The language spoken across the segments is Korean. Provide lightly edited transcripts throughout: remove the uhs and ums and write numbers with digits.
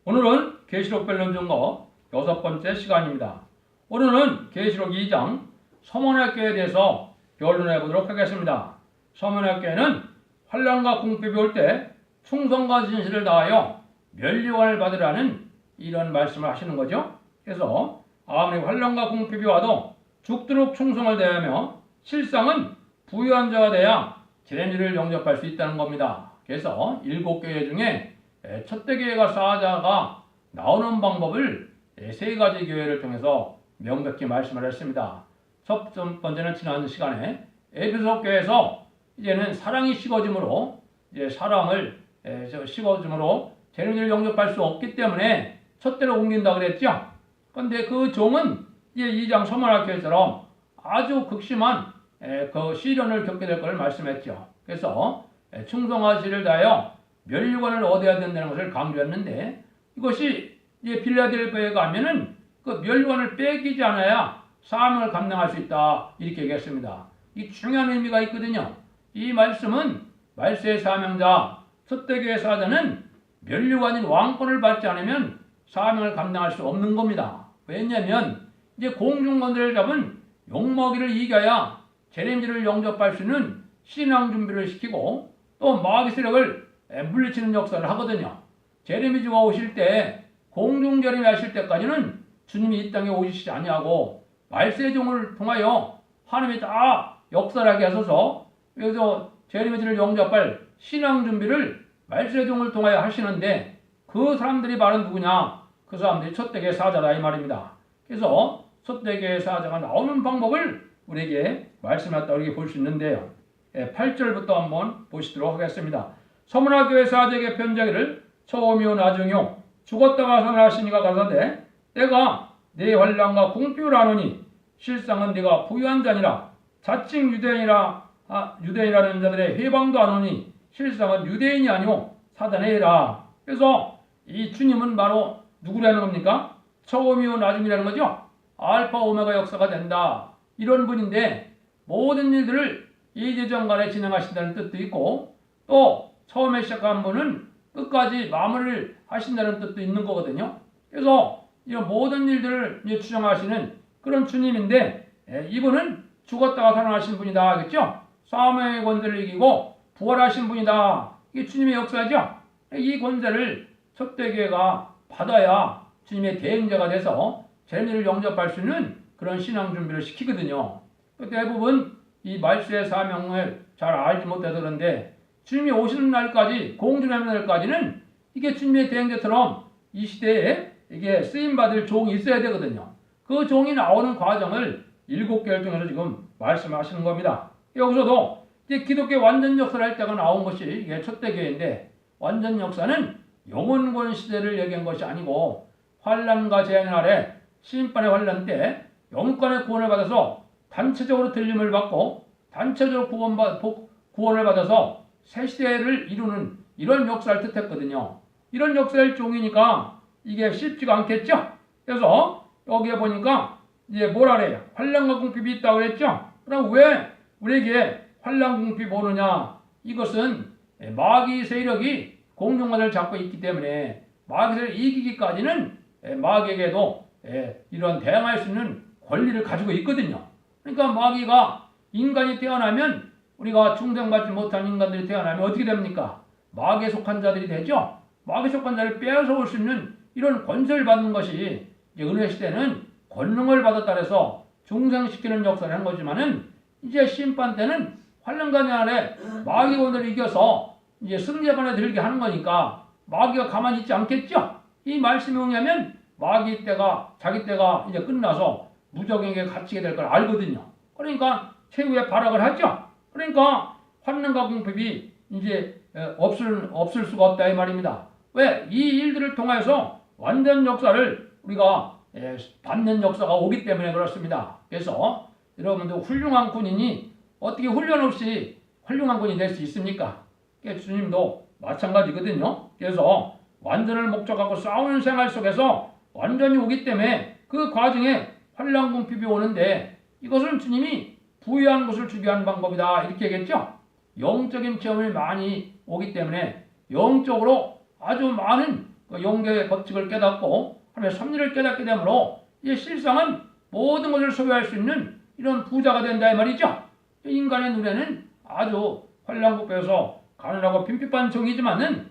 오늘은 계시록 변론중거 6번째 시간입니다. 오늘은 계시록 2장 서문학교에 대해서 변론해 보도록 하겠습니다. 서문학교에는 환난과 궁핍이 올 때 충성과 진실을 다하여 면류관을 받으라는 이런 말씀을 하시는 거죠. 그래서 아무리 환난과 궁핍이 와도 죽도록 충성을 다하며 실상은 부유한 자가 돼야 재미를 영접할 수 있다는 겁니다. 그래서 7교회 중에 첫대 교회가 사자가 나오는 방법을 3가지 교회를 통해서 명백히 말씀을 했습니다. 첫 번째는 지난 시간에 에베소 교회에서 이제는 사랑이 식어짐으로 재림을 영접할 수 없기 때문에 첫대로 옮긴다 그랬죠. 그런데 그 종은 이제 2장 서문학교에처럼 아주 극심한 그 시련을 겪게 될 것을 말씀했죠. 그래서 충성하시를 다하여 면류관을 얻어야 된다는 것을 강조했는데, 이것이 이제 빌라델피아에 가면은 그 면류관을 빼기지 않아야 사명을 감당할 수 있다 이렇게 얘기했습니다. 이 중요한 의미가 있거든요. 이 말씀은 말세의 사명자 첫대교회 사자는 면류관인 왕권을 받지 않으면 사명을 감당할 수 없는 겁니다. 왜냐하면 이제 공중권들을 잡은 욕먹이를 이겨야 재림지를 영접할 수 있는 신앙 준비를 시키고 또 마귀 세력을 물리치는 역사를 하거든요. 재림이주가 오실 때 공중재림이 하실 때까지는 주님이 이 땅에 오시지 아니하고 말세종을 통하여 하나님이 다 역사를 하게 하셔서 여기서 재림이주를 영접할 신앙 준비를 말세종을 통하여 하시는데, 그 사람들이 바로 누구냐? 그 사람들이 첫대교회 사자다 이 말입니다. 그래서 첫대교회 사자가 나오는 방법을 우리에게 말씀했다 이렇게 볼 수 있는데요. 8절부터 한번 보시도록 하겠습니다. 서문학교회 사제에게 편지하기를 처음이요 나중이요 죽었다가 살아나시니가 가라사대 내가 네 환난과 궁핍을 아노니 실상은 네가 부유한 자니라. 자칭 유대인이라는 자들의 회방도 아노니 실상은 유대인이 아니오 사단의 해라. 그래서 이 주님은 바로 누구라는 겁니까? 처음이요 나중이라는 거죠. 알파 오메가 역사가 된다 이런 분인데, 모든 일들을 이제전간에 진행하신다는 뜻도 있고 또 처음에 시작한 분은 끝까지 마무리를 하신다는 뜻도 있는 거거든요. 그래서 이 모든 일들을 추정하시는 그런 주님인데, 이분은 죽었다가 살아나신 분이다 하겠죠. 사망의 권세를 이기고 부활하신 분이다. 이게 주님의 역사죠. 이 권세를 첫대교회가 받아야 주님의 대행자가 돼서 재미를 영접할 수 있는 그런 신앙 준비를 시키거든요. 대부분 이 말세의 사명을 잘 알지 못해서 그런데, 주님이 오시는 날까지, 공중하는 날까지는 이게 주님의 대행자처럼 이 시대에 이게 쓰임받을 종이 있어야 되거든요. 그 종이 나오는 과정을 7개를 통해서 지금 말씀하시는 겁니다. 여기서도 이제 기독교 완전 역사를 할 때가 나온 것이 이게 첫대교회인데, 완전 역사는 영원권 시대를 얘기한 것이 아니고 환난과 재앙의 날에 심판의 환난 때 영권의 구원을 받아서 단체적으로 들림을 받고 단체적으로 구원을 받아서 새 시대를 이루는 이런 역사를 뜻했거든요. 이런 역사의 종이니까 이게 쉽지가 않겠죠. 그래서 여기에 보니까 이제 뭐라 그래요? 환난과 궁핍이 있다고 그랬죠. 그럼 왜 우리에게 환난 궁핍이 오느냐? 이것은 마귀 세력이 공중권을 잡고 있기 때문에 마귀 세력을 이기기까지는 마귀에게도 이런 대항할 수 있는 권리를 가지고 있거든요. 그러니까 마귀가 인간이 태어나면, 우리가 중생받지 못한 인간들이 태어나면 어떻게 됩니까? 마귀에 속한 자들이 되죠. 마귀에 속한 자를 빼앗아올 수 있는 이런 권세를 받는 것이 이제 은혜 시대는 권능을 받았다 해서 중생시키는 역사를 한 거지만은, 이제 심판 때는 환난과 재앙에 마귀 권세를 이겨서 이제 승리반에 들게 하는 거니까 마귀가 가만히 있지 않겠죠. 이 말씀에 의하면 마귀 때가, 자기 때가 이제 끝나서 무적에게 갇히게 될 걸 알거든요. 그러니까 최후의 발악을 하죠. 그러니까 환난과 궁핍이 이제 없을 수가 없다 이 말입니다. 왜? 이 일들을 통해서 완전 역사를 우리가 받는 역사가 오기 때문에 그렇습니다. 그래서 여러분들 훌륭한 군인이 어떻게 훈련 없이 훌륭한 군인이 될 수 있습니까? 주님도 마찬가지거든요. 그래서 완전을 목적하고 싸우는 생활 속에서 완전히 오기 때문에 그 과정에 환난 궁핍이 오는데, 이것은 주님이 부유한 것을 주게 하는 방법이다 이렇게 얘기했죠. 영적인 체험이 많이 오기 때문에 영적으로 아주 많은 그 용계의 법칙을 깨닫고 하나님의 섭리를 깨닫게 되므로 이 실상은 모든 것을 소유할 수 있는 이런 부자가 된다 이 말이죠. 인간의 눈에는 아주 환란국배에서 가난하고 빈핍한 종이지만은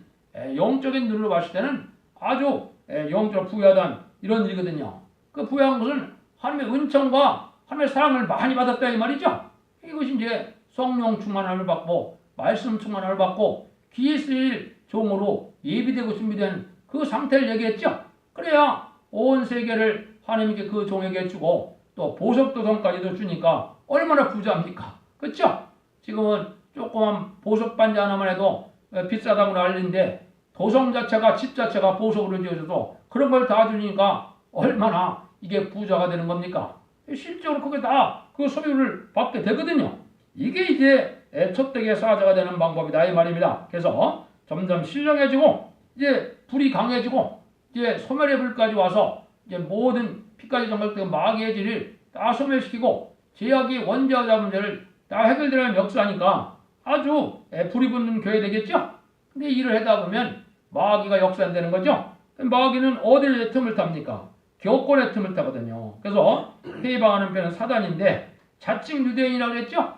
영적인 눈으로 봤을 때는 아주 영적으로 부유하다는 이런 일이거든요. 그 부유한 것은 하나님의 은총과 하나님의 사랑을 많이 받았다 이 말이죠. 이것이 이제 성령 충만함을 받고 말씀 충만함을 받고 귀에 쓰일 종으로 예비되고 준비된 그 상태를 얘기했죠. 그래야 온 세계를 하나님께 그 종에게 주고 또 보석도성까지도 주니까 얼마나 부자입니까? 그렇죠? 지금은 조그만 보석 반지 하나만 해도 비싸다고 난리인데 도성 자체가 집 자체가 보석으로 지어져도 그런 걸 다 주니까 얼마나 이게 부자가 되는 겁니까? 실제로 그게 다 그 소유를 받게 되거든요. 이게 이제 촛대기의 사자가 되는 방법이다 이 말입니다. 그래서 점점 신령해지고 이제 불이 강해지고 이제 소멸의 불까지 와서 이제 모든 피까지 정갈되고 마귀의 질을 다 소멸시키고 제약이 원죄자 문제를 다 해결되는 역사니까 아주 불이 붙는 교회 되겠죠. 근데 일을 하다 보면 마귀가 역사되는 거죠. 마귀는 어디를 틈을 탑니까? 교권의 틈을 타거든요. 그래서 해방하는 편은 사단인데 자칭 유대인이라고 그랬죠.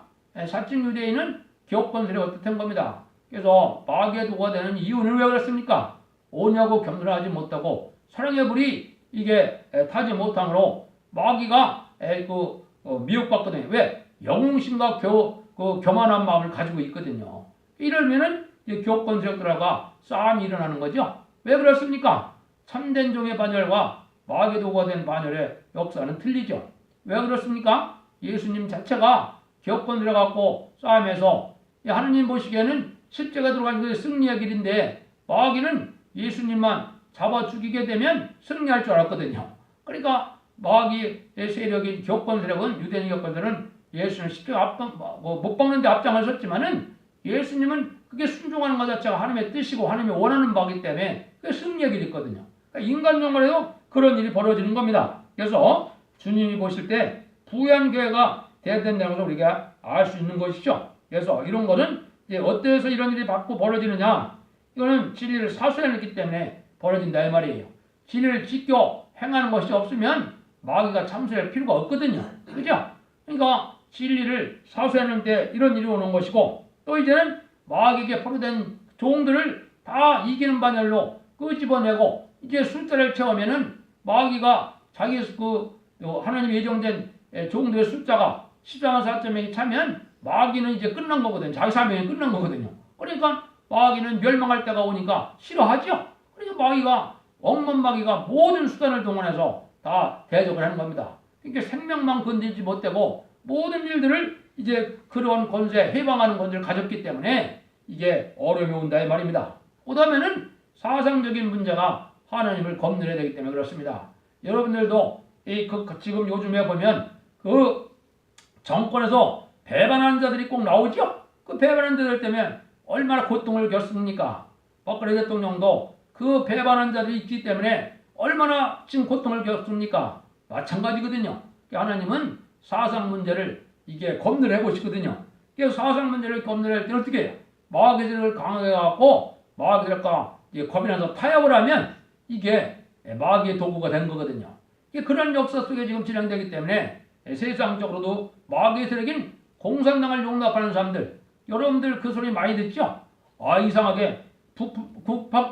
자칭 유대인은 교권들이 어떻든 겁니다. 그래서 마귀의 도구가 되는 이유는 왜 그랬습니까? 오냐고 겸손하지 못하고 사랑의 불이 이게 타지 못함으로 마귀가 미혹받거든요. 왜? 영웅심과 교만한 마음을 가지고 있거든요. 이러면은 교권 세력들과 싸움이 일어나는 거죠. 왜 그렇습니까? 참된 종의 반열과 마귀의 도구가 된 반열의 역사는 틀리죠. 왜 그렇습니까? 예수님 자체가 교권 들어갖고 싸움에서 하느님 보시기에는 십자가 들어가는 것이 승리의 길인데 마귀는 예수님만 잡아 죽이게 되면 승리할 줄 알았거든요. 그러니까 마귀의 세력인 교권 세력은 유대인 교권들은 예수는 십자가 못 박는데 앞장을 섰지만은 예수님은 그게 순종하는 것 자체가 하나님의 뜻이고 하나님이 원하는 바이기 때문에 그게 승리의 길이 있거든요. 그러니까 인간적으로 그런 일이 벌어지는 겁니다. 그래서 주님이 보실 때 부유한 교회가 돼야 된다는 것을 우리가 알 수 있는 것이죠. 그래서 이런 거는 이제 어때서 이런 일이 자꾸 벌어지느냐? 이거는 진리를 사수해냈기 때문에 벌어진다 이 말이에요. 진리를 지켜 행하는 것이 없으면 마귀가 참수할 필요가 없거든요. 그죠? 그러니까 진리를 사수해낼 때 이런 일이 오는 것이고 또 이제는 마귀에게 포로된 종들을 다 이기는 반열로 끄집어내고 이제 숫자를 채우면은 마귀가 자기 하나님 예정된 종들의 숫자가 14만 4천 명이 차면 마귀는 이제 끝난 거거든요. 자기 사명이 끝난 거거든요. 그러니까 마귀는 멸망할 때가 오니까 싫어하죠. 그러니까 마귀가 억만마귀가 모든 수단을 동원해서 다 대적을 하는 겁니다. 그러니까 생명만 건들지 못하고 모든 일들을 이제 그런 권세, 해방하는 권세를 가졌기 때문에 이게 어려움이 온다 이 말입니다. 그 다음에는 사상적인 문제가 하나님을 겁내야 되기 때문에 그렇습니다. 여러분들도 지금 요즘에 보면 그 정권에서 배반하는 자들이 꼭 나오죠? 그 배반하는 자들 때문에 얼마나 고통을 겪습니까? 박근혜 대통령도 그 배반한 자들이 있기 때문에 얼마나 지금 고통을 겪습니까? 마찬가지거든요. 하나님은 사상 문제를 이게 검열을 해보시거든요. 그래서 사상 문제를 검열할 때 어떻게 해요? 마귀들을 강하게 해갖고 마귀들과 겁이 나서 타협을 하면 이게 마귀의 도구가 된 거거든요. 그런 역사 속에 지금 진행되기 때문에 세상적으로도 마귀의 세력인 공산당을 용납하는 사람들, 여러분들 그 소리 많이 듣죠? 아, 이상하게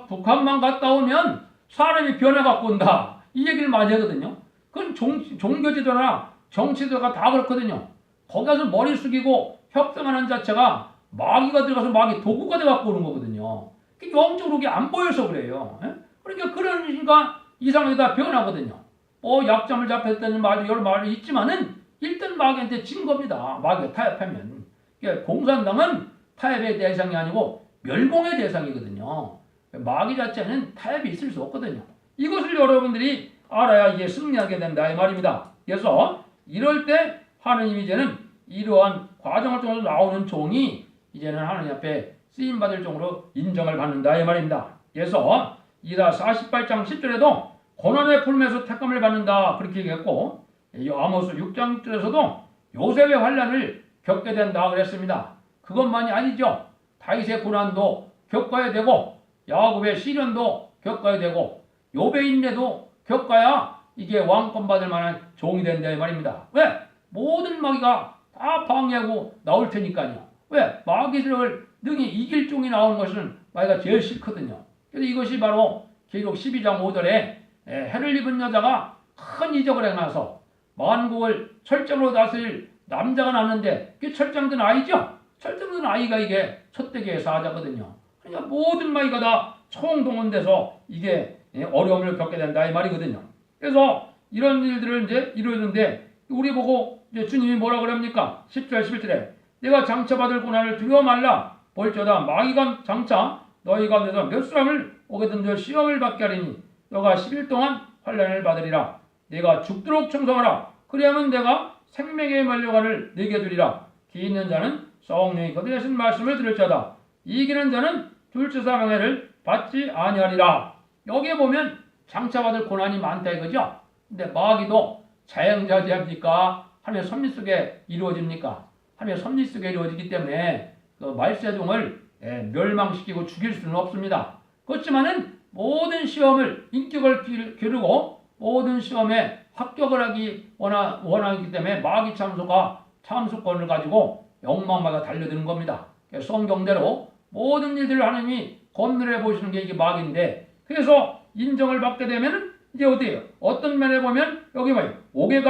북한만 갔다 오면 사람이 변해갖고 온다. 이 얘기를 많이 하거든요. 그건 종교지도나 정치도가 다 그렇거든요. 거기 가서 머리 숙이고 협상하는 자체가 마귀가 들어가서 마귀 도구가 돼갖고 오는 거거든요. 영적으로 그게 안 보여서 그래요. 그러니까 그러니까 이상하게 다 변하거든요. 약점을 잡혔다는 말도 여러 말이 있지만은 일단 마귀한테 진 겁니다. 마귀가 타협하면. 그러니까 공산당은 타협의 대상이 아니고 멸공의 대상이거든요. 마귀 자체는 타협이 있을 수 없거든요. 이것을 여러분들이 알아야 이게 승리하게 된다 이 말입니다. 그래서 이럴 때 하느님 이제는 이러한 과정을 통해서 나오는 종이 이제는 하느님 앞에 쓰임받을 종으로 인정을 받는다 이 말입니다. 그래서 이사 48장 10절에도 고난의 풀매에서 택감을 받는다 그렇게 얘기했고 아모스 6장 6절에서도 요셉의 환난을 겪게 된다 그랬습니다. 그것만이 아니죠. 다윗의 고난도 겪어야 되고 야곱의 시련도 겪어야 되고 요배인내도 겪어야 이게 왕권 받을 만한 종이 된다 이 말입니다. 왜? 모든 마귀가 다 방해하고 나올 테니까요. 왜? 마귀를 능히 이길 종이 나오는 것은 마귀가 제일 싫거든요. 그래서 이것이 바로 계시록 12장 5절에 해를 입은 여자가 큰 이적을 행하서 만국을 철장으로 다스릴 남자가 낳는데 그게 철장된 아이죠. 철장된 아이가 이게 첫대기의 사자거든요. 그러니까 모든 마귀가 다 총동원돼서 이게 어려움을 겪게 된다 이 말이거든요. 그래서 이런 일들을 이제 이루는데 우리 보고 이제 주님이 뭐라 그럽니까? 10절 11절에 내가 장차 받을 고난을 두려워 말라. 볼지어다 마귀가 장차 너희 가운데서 몇 사람을 오게 든들 시험을 받게 하리니 너가 10일 동안 환난을 받으리라. 내가 죽도록 청성하라. 그리하면 내가 생명의 면류관을 내게 주리라. 기 있는 자는 성령이 거듭하신 말씀을 들을 자다. 이기는 자는 둘째 사명회를 받지 아니하리라. 여기에 보면 장차 받을 고난이 많다 이거죠. 근데 마귀도 자영자재합니까? 하나님의 섭리 속에 이루어집니까? 하나님의 섭리 속에 이루어지기 때문에 그 말세종을 멸망시키고 죽일 수는 없습니다. 그렇지만은 모든 시험을 인격을 기르고 모든 시험에 합격을 하기 원하기 때문에 마귀 참소가 참수권을 가지고 영망마다 달려드는 겁니다. 성경대로 모든 일들을 하나님이 건드려 보시는 게 이게 마귀인데 그래서 인정을 받게 되면 이제 어디에요? 어떤 면에 보면 여기 봐요. 옥에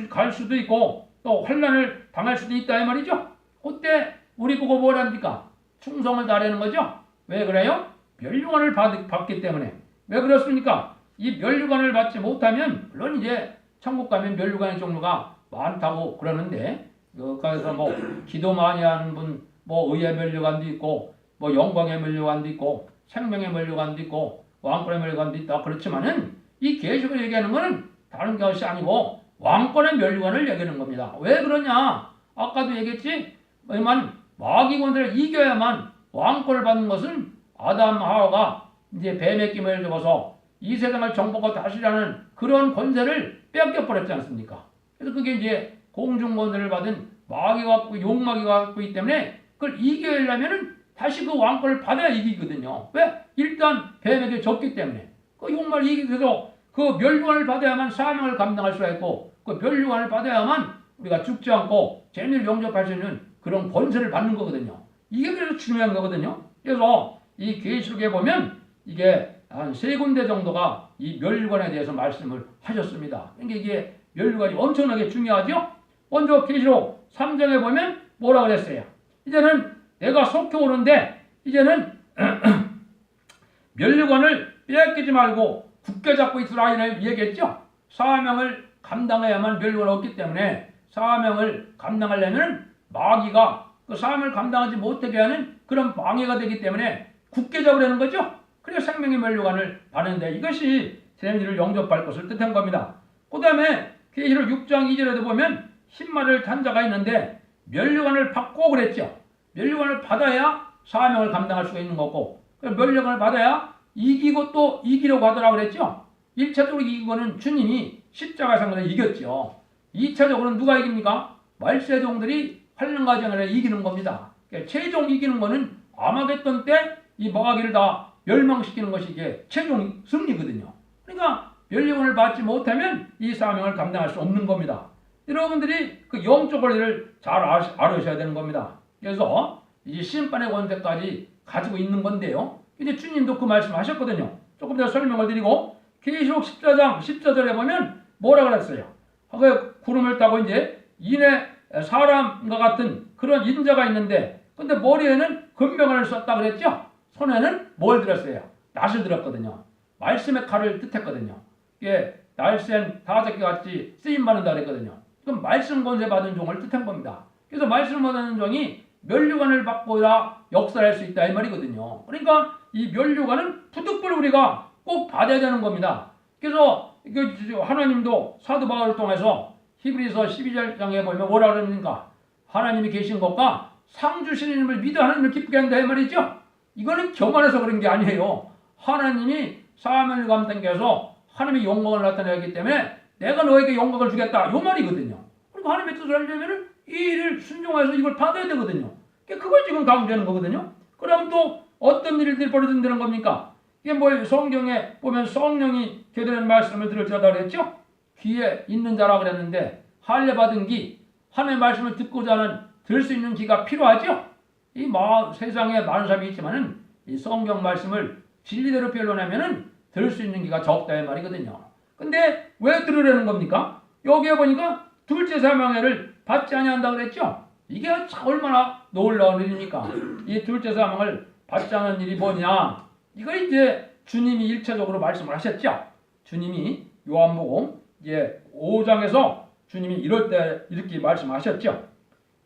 갈 수도 있고 또 환난을 당할 수도 있다 이 말이죠. 그때 우리 보고 뭘 합니까? 충성을 다하는 거죠. 왜 그래요? 면류관을 받기 때문에. 왜 그렇습니까? 이 면류관을 받지 못하면 물론 이제 천국 가면 면류관의 종류가 많다고 그러는데 그래서 뭐 기도 많이 하는 분, 뭐 의의 면류관도 있고 뭐 영광의 면류관도 있고 생명의 면류관도 있고 왕권의 면류관도 있다. 그렇지만은 이 계시록을 얘기하는 것은 다른 것이 아니고 왕권의 면류관을 얘기하는 겁니다. 왜 그러냐? 아까도 얘기했지. 마귀권들을 이겨야만 왕권을 받는 것은 아담 하와가 이제 뱀의 끼를 접어서 이 세상을 정복하고 다스리라는 그런 권세를 빼앗겨 버렸지 않습니까? 그래서 그게 이제 공중권세를 받은 마귀가 갖고 용마귀가 갖고 있기 때문에 그걸 이겨내려면은 다시 그 왕권을 받아야 이기거든요. 왜? 일단 뱀에게 졌기 때문에 그 용마를 이기기 위해서 그 멸류관을 받아야만 사명을 감당할 수가 있고 그 멸류관을 받아야만 우리가 죽지 않고 재미를 영접할 수 있는 그런 권세를 받는 거거든요. 이게 그래서 중요한 거거든요. 그래서 이 계시록에 보면 이게 한 세 군데 정도가 이 멸류관에 대해서 말씀을 하셨습니다. 그러니까 이게 멸류관이 엄청나게 중요하죠. 먼저 계시록 3장에 보면 뭐라 그랬어요? 이제는 내가 속히 오는데 이제는 멸류관을 빼앗기지 말고 굳게 잡고 있으라 이렇게 얘기했죠. 사명을 감당해야만 멸류관이 없기 때문에 사명을 감당하려면 마귀가 그 사명을 감당하지 못하게 하는 그런 방해가 되기 때문에 굳게 잡으려는 거죠. 그래서 생명의 멸류관을 받는데 이것이 재미를 영접할 것을 뜻한 겁니다. 그 다음에 계시록 6장 2절에도 보면 흰말을 탄 자가 있는데 멸류관을 받고 그랬죠. 멸류관을 받아야 사명을 감당할 수가 있는 거고 멸류관을 받아야 이기고 또 이기려고 하더라고 그랬죠. 1차적으로 이긴 거는 주님이 십자가상으로 이겼죠. 2차적으로는 누가 이깁니까? 말세종들이 환난 과정을 이기는 겁니다. 최종 이기는 거는 아마겟돈 때 이 마귀를 다 멸망시키는 것이 이게 최종 승리거든요. 그러니까 멸류관을 받지 못하면 이 사명을 감당할 수 없는 겁니다. 여러분들이 그 영적 원리를 잘 알으셔야 되는 겁니다. 그래서 이제 심판의 권세까지 가지고 있는 건데요. 이제 주님도 그 말씀 하셨거든요. 조금 더 설명을 드리고 계시록 14장 14절에 보면 뭐라 그랬어요? 그 구름을 타고 이제 인의 사람과 같은 그런 인자가 있는데 근데 머리에는 금병을 썼다 그랬죠? 손에는 뭘 들었어요? 낫을 들었거든요. 말씀의 칼을 뜻했거든요. 이게 날쌘 다섯개 같이 쓰임받는다 그랬거든요. 그럼 말씀 권세 받은 종을 뜻한 겁니다. 그래서 말씀 받은 종이 멸류관을 받고야 역사할 수 있다 이 말이거든요. 그러니까 이 멸류관은 부득불 우리가 꼭 받아야 되는 겁니다. 그래서 하나님도 사도 바울을 통해서 히브리서 12장에 보면 뭐라 그럽니까? 하나님이 계신 것과 상 주시는 이름을 믿어 하나님을 기쁘게 한다 이 말이죠. 이거는 교만해서 그런 게 아니에요. 하나님이 사명을 감당해서 하나님의 영광을 나타내기 때문에 내가 너에게 영광을 주겠다 이 말이거든요. 그리고 하나님의 뜻을 하려면 이 일을 순종해서 이걸 받아야 되거든요. 그걸 지금 강조하는 거거든요. 그럼 또 어떤 일들이 벌어진다는 겁니까? 이게 뭐 성경에 보면 성령이 교되는 말씀을 들을 자다 그랬죠? 귀에 있는 자라 그랬는데 할례 받은 귀, 하나님의 말씀을 듣고자 하는 들을 수 있는 귀가 필요하죠? 이 세상에 많은 사람이 있지만은 이 성경 말씀을 진리대로 변론하면은 들을 수 있는 귀가 적다 이 말이거든요. 근데 왜 들으려는 겁니까? 여기에 보니까 둘째 사망회를 받지 아니한다 그랬죠? 이게 얼마나 놀라운 일입니까? 이 둘째 사망을 받지 않은 일이 뭐냐? 이걸 이제 주님이 일차적으로 말씀을 하셨죠. 주님이 요한복음 이제 5장에서 주님이 이럴 때 이렇게 말씀하셨죠.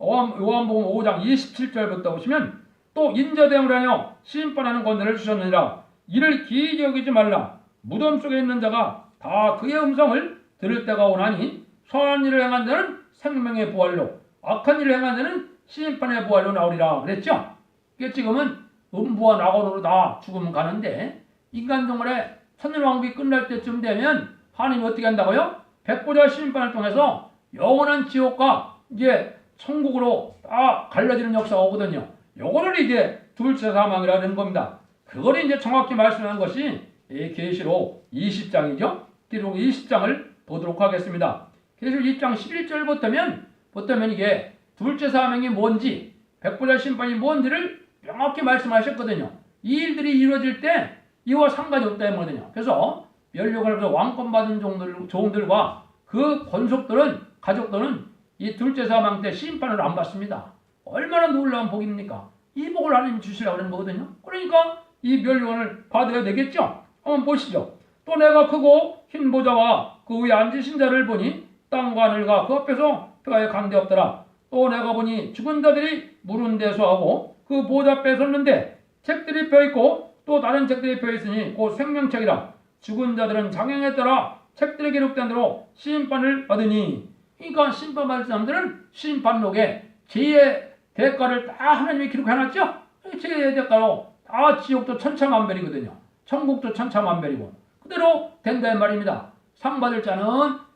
요한복음 5장 27절부터 보시면 또 인자됨을 하여 심판하는 권세를 주셨느니라. 이를 기이히 여기지 말라. 무덤 속에 있는 자가 다 그의 음성을 들을 때가 오나니 선한 일을 행한 자는 생명의 부활로 악한 일을 행한 자는 심판의 부활로 나오리라 그랬죠. 이게 지금은 음부와 낙원으로 다 죽으면 가는데 인간 동안에 천년왕국이 끝날 때쯤 되면 하나님이 어떻게 한다고요? 백보자 심판을 통해서 영원한 지옥과 이제 천국으로 다 갈라지는 역사가 오거든요. 요거를 이제 둘째 사망이라는 겁니다. 그걸 이제 정확히 말씀한 것이 계시록 20장이죠. 계시록 20장을 보도록 하겠습니다. 계시록 20장 11절부터면 이게 둘째 사망이 뭔지, 백보자 심판이 뭔지를 명확히 말씀하셨거든요. 이 일들이 이루어질 때 이와 상관이 없다 이거든요. 그래서 멸류관을 왕권 받은 종들과 그 권속들은 가족들은 이 둘째 사망 때 심판을 안 받습니다. 얼마나 놀라운 복입니까? 이 복을 하나님이 주시려고 하는 거거든요. 그러니까 이 멸류관을 받아야 되겠죠. 한번 보시죠. 또 내가 크고 흰 보좌와 그 위에 앉으신 자를 보니 땅과 하늘과 그 앞에서 표하에 강대 없더라. 또 내가 보니 죽은 자들이 무른 대소하고 그 보좌 앞에 섰는데 책들이 펴있고 또 다른 책들이 펴있으니 곧 생명책이라. 죽은 자들은 장형에 따라 책들에 기록된 대로 심판을 받으니. 그러니까 심판받을 사람들은 심판록에 죄의 대가를 다 하나님이 기록해놨죠. 죄의 대가로 다 지옥도 천차만별이거든요. 천국도 천차만별이고 그대로 된다 이 말입니다. 상 받을 자는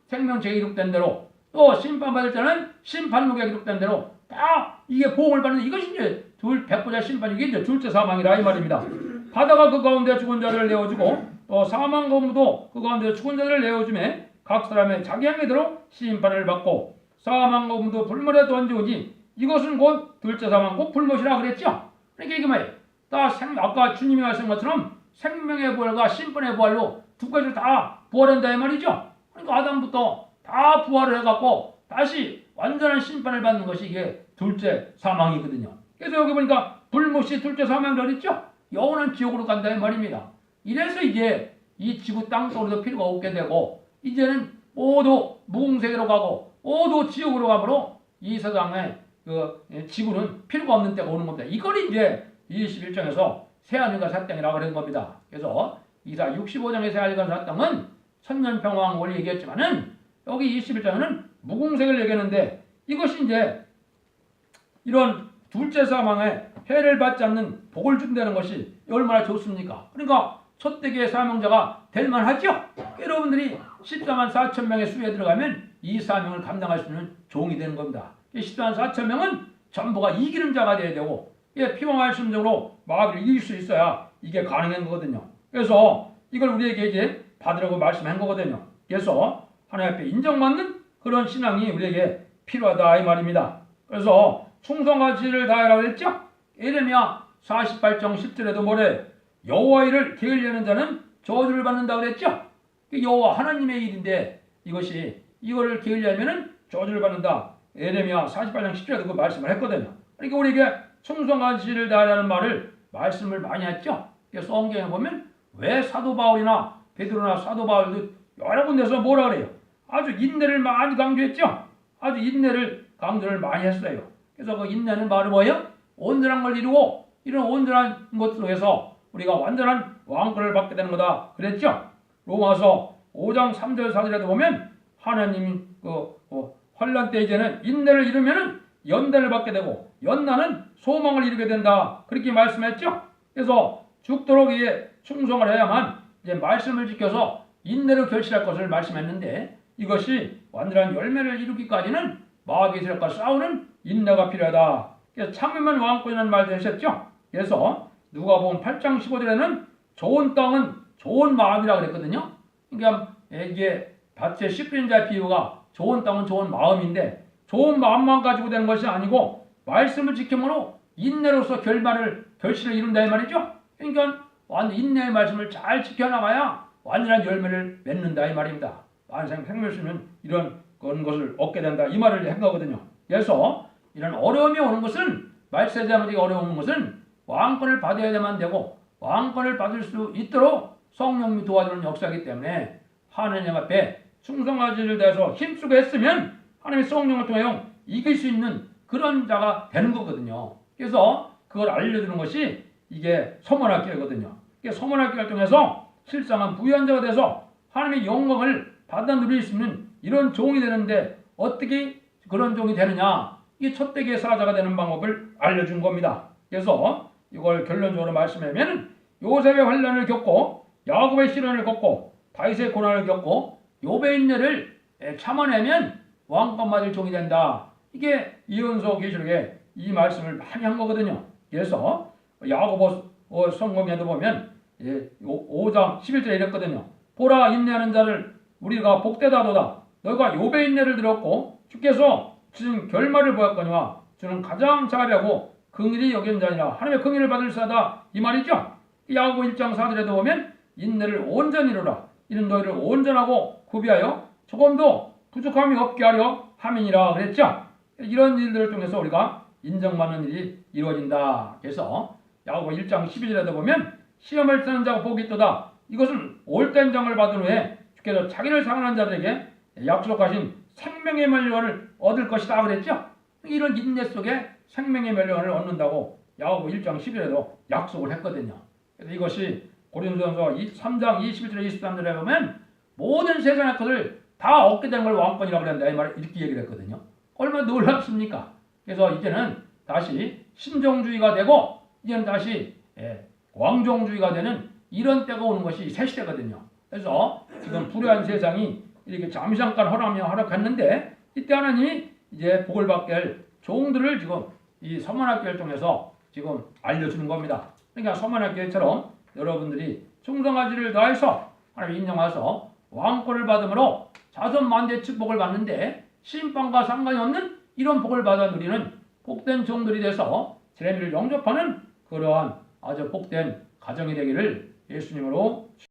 생명책에 기록된 대로 또 심판받을 자는 심판록에 기록된 대로 다 이게 보응을 받는 이것이 이제 백보자 심판이 이게 이제 둘째 사망이라 이 말입니다. 바다가 그 가운데 죽은 자들을 내어주고 또 사망 거무도 그 가운데 죽은 자들을 내어주매 각 사람의 자기 행위대로 심판을 받고 사망 거무도 불못에 던지오니 이것은 곧 둘째 사망 곧 불못이라 그랬죠. 그러니까 이게 뭐예요? 아까 주님이 말씀한 것처럼 생명의 부활과 심판의 부활로 두 가지를 다 부활한다 이 말이죠. 그러니까 아담부터 다 부활을 해갖고 다시 완전한 심판을 받는 것이 이게 둘째 사망이거든요. 그래서 여기 보니까 불못이 둘째 사망이라고 그랬죠. 영원한 지옥으로 간다 이 말입니다. 이래서 이제 이 지구 땅속으로도 필요가 없게 되고 이제는 모두 무궁세계로 가고 모두 지옥으로 가므로 이 세상에 그 지구는 필요가 없는 때가 오는 겁니다. 이걸 이제 21장에서 새하늘과 새 땅이라고 그런 겁니다. 그래서 이사 65장의 새하늘과 새 땅은 천년평화왕 원리 얘기했지만은 여기 21장에는 무궁색을 얘기하는데 이것이 이제 이런 둘째 사망에 해를 받지 않는 복을 준다는 것이 얼마나 좋습니까? 그러니까 첫 대기의 사명자가 될 만하죠? 여러분들이 14만 4천 명의 수에 들어가면 이 사명을 감당할 수 있는 종이 되는 겁니다. 14만 4천 명은 전부가 이기는 자가 돼야 되고 피와 말씀적으로 마귀를 이길 수 있어야 이게 가능한 거거든요. 그래서 이걸 우리에게 이제 받으라고 말씀한 거거든요. 그래서 하나님 앞에 인정받는 그런 신앙이 우리에게 필요하다 이 말입니다. 그래서 충성과 지혜를 다하라고 했죠. 예레미야 48장 10절에도 뭐래? 여호와 일을 게을리하는 자는 저주를 받는다고 그랬죠. 여호와 하나님의 일인데 이거를 게을리하면은 저주를 받는다. 예레미야 48장 10절에도 그 말씀을 했거든요. 그러니까 우리에게 충성과 지혜를 다하라는 말씀을 많이 했죠. 성경에 보면 왜 사도 바울이나 베드로나 사도 바울도 여러 군데서 뭐라 그래요? 아주 인내를 많이 강조했죠. 아주 인내를 강조를 많이 했어요. 그래서 그 인내는 바로 뭐예요? 온전한 걸 이루고 이런 온전한 것으로 해서 우리가 완전한 왕권을 받게 되는 거다 그랬죠. 로마서 5장 3절 4절에도 보면 하나님이 환난 때 이제는 인내를 이루면은 연단을 받게 되고 연단은 소망을 이루게 된다 그렇게 말씀했죠. 그래서 죽도록 이에 충성을 해야만 이제 말씀을 지켜서 인내로 결실할 것을 말씀했는데 이것이 완전한 열매를 이루기까지는 마귀의 세력과 싸우는 인내가 필요하다. 그래서 참으면 왕권이라는 말도 하셨죠. 그래서 누가복음 8장 15절에는 좋은 땅은 좋은 마음이라 그랬거든요. 그러니까 이게 밭에 씨 뿌린 자의 비유가 좋은 땅은 좋은 마음인데 좋은 마음만 가지고 되는 것이 아니고 말씀을 지킴으로 인내로서 결실을 이룬다 이 말이죠. 그러니까 인내의 말씀을 잘 지켜나가야 완전한 열매를 맺는다 이 말입니다. 만생 생명수는 이런 것을 얻게 된다 이 말을 한 거거든요. 그래서 이런 어려움이 오는 것은 말세자마지 어려운 것은 왕권을 받아야만 되고 왕권을 받을 수 있도록 성령이 도와주는 역사이기 때문에 하느님 앞에 충성하지를 대해서 힘쓰고 했으면 하나님의 성령을 통하여 이길 수 있는 그런 자가 되는 거거든요. 그래서 그걸 알려주는 것이 이게 서문학교거든요. 서문학교를 통해서 실상한 부유한 자가 돼서 하나님의 영광을 받아 누릴 수 있는 이런 종이 되는데 어떻게 그런 종이 되느냐? 이 첫대기의 사자가 되는 방법을 알려준 겁니다. 그래서 이걸 결론적으로 말씀하면 요셉의 환난을 겪고 야곱의 시련을 겪고 다윗의 고난을 겪고 욥의 인내를 참아내면 왕권 받을 종이 된다. 이게 이은서 계시록에 이 말씀을 많이 한 거거든요. 그래서 야고보 성경에도 보면 5장 11절에 이랬거든요. 보라 인내하는 자를 우리가 복되다도다. 너희가 욥의 인내를 들었고 주께서 주신 결말을 보았거니와 주는 가장 자비하고 긍휼히 여긴 자니라. 하나님의 긍휼을 받을 자다 이 말이죠. 야고보 1장 4절에도 보면 인내를 온전히 이루라. 이는 너희를 온전하고 구비하여 조금도 부족함이 없게 하려 함이니라 그랬죠. 이런 일들을 통해서 우리가 인정받는 일이 이루어진다. 그래서 야고보 1장 12절에도 보면 시험을 쓰는 자가 복이 있도다. 이것은 옳된 장을 받은 후에 주께서 자기를 사랑하는 자들에게 약속하신 생명의 멸류관을 얻을 것이다 그랬죠. 이런 인내 속에 생명의 멸류관을 얻는다고 야고보 1장 11절에도 약속을 했거든요. 그래서 이것이 고린도전서 3장 21절에 23절에 보면 모든 세상의 것을 다 얻게 되는 걸 왕권이라고 그랬는데 이 말을 이렇게 얘기를 했거든요. 얼마나 놀랍습니까? 그래서 이제는 다시 신정주의가 되고 이제는 다시 왕정주의가 되는 이런 때가 오는 것이 새 시대거든요. 그래서 지금 불의한 세상이 이렇게 잠시잠깐 허락했는데 이때 하나님이 이제 복을 받게 할 종들을 지금 이 서문학교를 통해서 지금 알려주는 겁니다. 그러니까 서문학교처럼 여러분들이 충성하지를 다해서 하나님 인정하셔서 왕권을 받음으로 자손만대 축복을 받는데 심판과 상관이 없는 이런 복을 받아 누리는 복된 종들이 돼서 제레미를 영접하는 그러한 아주 복된 가정이 되기를 예수님으로